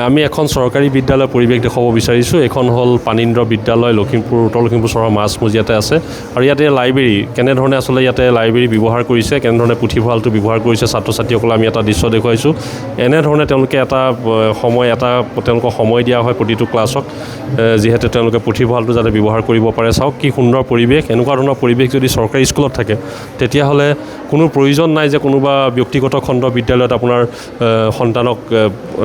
আমি এখন চৰকাৰী বিদ্যালয়ৰ পৰিৱেশ দেখাব বিচাৰিছোঁ। এখন হ'ল পানীন্দ্ৰ বিদ্যালয়, লখিমপুৰ উত্তৰ লখিমপুৰ চহৰৰ মাজমজিয়াতে আছে। আৰু ইয়াতে লাইব্ৰেৰী কেনেধৰণে আচলতে ইয়াতে লাইব্ৰেৰী ব্যৱহাৰ কৰিছে, কেনেধৰণে পুথিভঁৰালটো ব্যৱহাৰ কৰিছে ছাত্ৰ ছাত্ৰীসকলে আমি এটা দৃশ্য দেখুৱাইছোঁ। এনেধৰণে তেওঁলোকে তেওঁলোকক সময় দিয়া হয় প্ৰতিটো ক্লাছক, যিহেতু তেওঁলোকে পুথিভঁৰালটো যাতে ব্যৱহাৰ কৰিব পাৰে। চাওক কি সুন্দৰ পৰিৱেশ। এনেকুৱা ধৰণৰ পৰিৱেশ যদি চৰকাৰী স্কুলত থাকে তেতিয়াহ'লে কোনো প্ৰয়োজন নাই যে কোনোবা ব্যক্তিগত খণ্ড বিদ্যালয়ত আপোনাৰ সন্তানক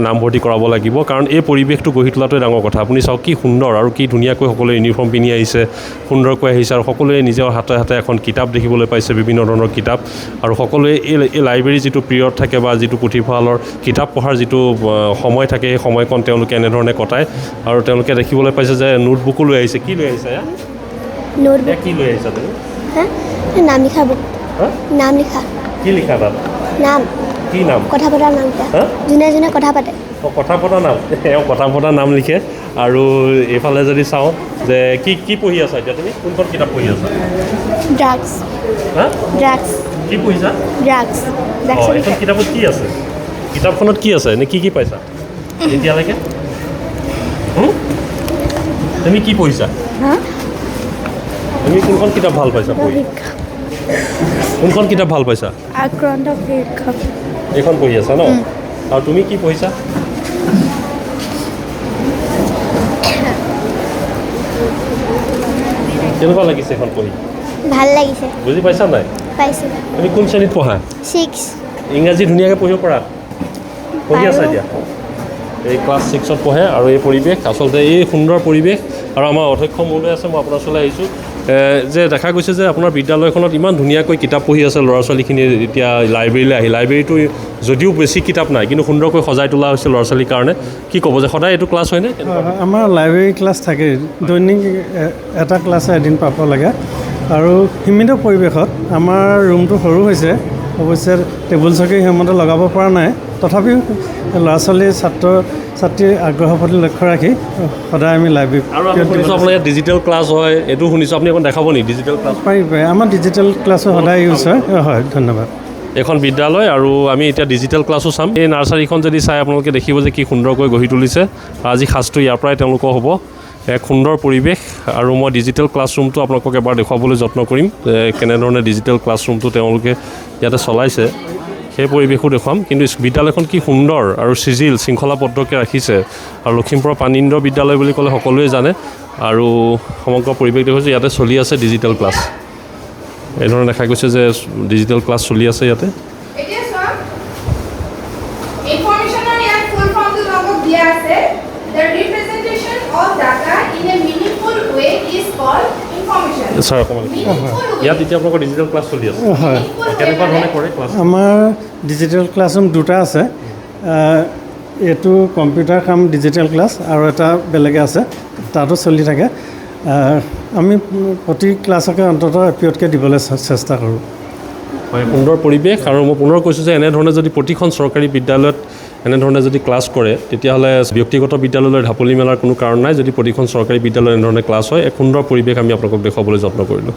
নামভৰ্তি কৰাব লাগিব, কাৰণ এই পৰিৱেশটো গঢ়ি তোলাটোৱে ডাঙৰ কথা। আপুনি চাওক কি সুন্দৰ আৰু কি ধুনীয়াকৈ সকলোৱে ইউনিফৰ্ম পিন্ধি আহিছে, সুন্দৰকৈ আহিছে আৰু সকলোৱে নিজৰ হাতে হাতে এখন কিতাপ দেখিবলৈ পাইছে, বিভিন্ন ধৰণৰ কিতাপ। আৰু সকলোৱে এই লাইব্ৰেৰী যিটো পিৰিয়ড থাকে বা যিটো পুথিভঁৰালৰ কিতাপ পঢ়াৰ যিটো সময় থাকে, সেই সময়কণ তেওঁলোকে এনেধৰণে কটায়। আৰু তেওঁলোকে দেখিবলৈ পাইছে যে নোটবুকো লৈ আহিছে। কি লৈ আহিছে? নোটবুক কি লৈ আহিছা তুমি? নাম লিখা বুক। নাম লিখা। কি লিখা তাত? নাম। কি নাম? কথা পতা নামটা। যোনে যোনে কথা পাতে। কথা পতা নাম। এওঁ কথা পতা নাম লিখে। আৰু এইফালে যদি চাওঁ যে কি পঢ়ি আছা এতিয়া তুমি? কোনখন কিতাপ পঢ়ি আছা? ড্ৰাগছ। ড্ৰাগছ। কি পঢ়িছা? ড্ৰাগছ। এইখন কিতাপত কি আছে? কিতাপখনত কি আছে? নে কি পাইছা এতিয়ালৈকে? তুমি কি পঢ়িছা? তুমি কোনখন কিতাপ ভাল পাইছা পঢ়ি? কোনখন কিতাপ ভাল পাইছা? আক্ৰান্ত শিক্ষক। এইখন পঢ়ি আছা ন? আৰু তুমি কি পঢ়িছা? কেনেকুৱা লাগিছে এখন পঢ়ি? ভাল লাগিছে। বুজি পাইছা নাই? পাইছোঁ। তুমি কোন শ্ৰেণীত পঢ়া? 6। ইংৰাজী ধুনীয়াকৈ পঢ়িব পাৰা? পঢ়ি আছা এতিয়া? এই ক্লাছ 6ত পঢ়ে। আৰু এই পৰিৱেশ আচলতে এই সুন্দৰ পৰিৱেশ। আৰু আমাৰ অধ্যক্ষ মহোদয় আছে, মই আপোনাৰ ওচৰলৈ আহিছোঁ। যে দেখা গৈছে যে আপোনাৰ বিদ্যালয়খনত ইমান ধুনীয়াকৈ কিতাপ পঢ়ি আছে ল'ৰা ছোৱালীখিনি। এতিয়া লাইব্ৰেৰীলৈ আহি, লাইব্ৰেৰীটো যদিও বেছি কিতাপ নাই কিন্তু সুন্দৰকৈ সজাই তোলা হৈছে ল'ৰা ছোৱালীৰ কাৰণে। কি ক'ব যে সদায় এইটো ক্লাছ হয়নে? আমাৰ লাইব্ৰেৰী ক্লাছ থাকে, দৈনিক এটা ক্লাছে এদিন পাব লাগে। আৰু সীমিত পৰিৱেশত আমাৰ ৰুমটো সৰু হৈছে, অৱশ্যে টেবুল চকী সেইমতে লগাব পৰা নাই। তথাপিও ল'ৰা ছোৱালী ছাত্ৰ ছাত্ৰীৰ আগ্ৰহৰ প্ৰতি লক্ষ্য ৰাখি সদায় আমি লাইব্ৰেৰী। আৰু শুনিছোঁ আপোনাৰ ইয়াত ডিজিটেল ক্লাছ হয়, এইটো শুনিছোঁ। আপুনি এখন দেখাব নেকি ডিজিটেল ক্লাছ? পাৰি। আমাৰ ডিজিটেল ক্লাছো সদায় ইউজ হয়। হয়, ধন্যবাদ। এখন বিদ্যালয় আৰু আমি এতিয়া ডিজিটেল ক্লাছো চাম। এই নাৰ্চাৰীখন যদি চাই আপোনালোকে দেখিব যে কি সুন্দৰকৈ গঢ়ি তুলিছে। আজি সাজটো ইয়াৰ পৰাই তেওঁলোকৰ হ'ব। এক সুন্দৰ পৰিৱেশ। আৰু মই ডিজিটেল ক্লাছৰুমটো আপোনালোকক এবাৰ দেখুৱাবলৈ যত্ন কৰিম, কেনেধৰণে ডিজিটেল ক্লাছৰুমটো তেওঁলোকে ইয়াতে চলাইছে সেই পৰিৱেশো দেখুৱাম। কিন্তু বিদ্যালয়খন কি সুন্দৰ আৰু শৃংখলাবদ্ধকৈ ৰাখিছে। আৰু লখিমপুৰৰ পানীন্দ্ৰ বিদ্যালয় বুলি ক'লে সকলোৱে জানে। আৰু সমগ্ৰ পৰিৱেশ দেখুৱাইছে। ইয়াতে চলি আছে ডিজিটেল ক্লাছ। এইধৰণে দেখা গৈছে যে ডিজিটেল ক্লাছ চলি আছে ইয়াতে। ছাৰ অকণমান ইয়াত এতিয়া আপোনালোকৰ ডিজিটেল ক্লাছ চলি আছে? হয়। কেনেকুৱা ধৰণে কৰে ক্লাছ? আমাৰ ডিজিটেল ক্লাছৰুম দুটা আছে। এইটো কম্পিউটাৰ কাম ডিজিটেল ক্লাছ আৰু এটা বেলেগে আছে, তাতো চলি থাকে। আমি প্ৰতি ক্লাছকে অন্ততঃ এপিৰিয়ডকৈ দিবলৈ চেষ্টা কৰোঁ। হয়, সুন্দৰ পৰিৱেশ। আৰু মই পুনৰ কৈছোঁ যে এনেধৰণে যদি প্ৰতিখন চৰকাৰী বিদ্যালয়ত এনেধৰণে যদি ক্লাছ কৰে তেতিয়াহ'লে ব্যক্তিগত বিদ্যালয়লৈ ঢাপলি মেলাৰ কোনো কাৰণ নাই। যদি প্ৰতিখন চৰকাৰী বিদ্যালয়ত এনেধৰণে ক্লাছ হয়, এক সুন্দৰ পৰিৱেশ আমি আপোনালোকক দেখুৱাবলৈ যত্ন কৰিলোঁ।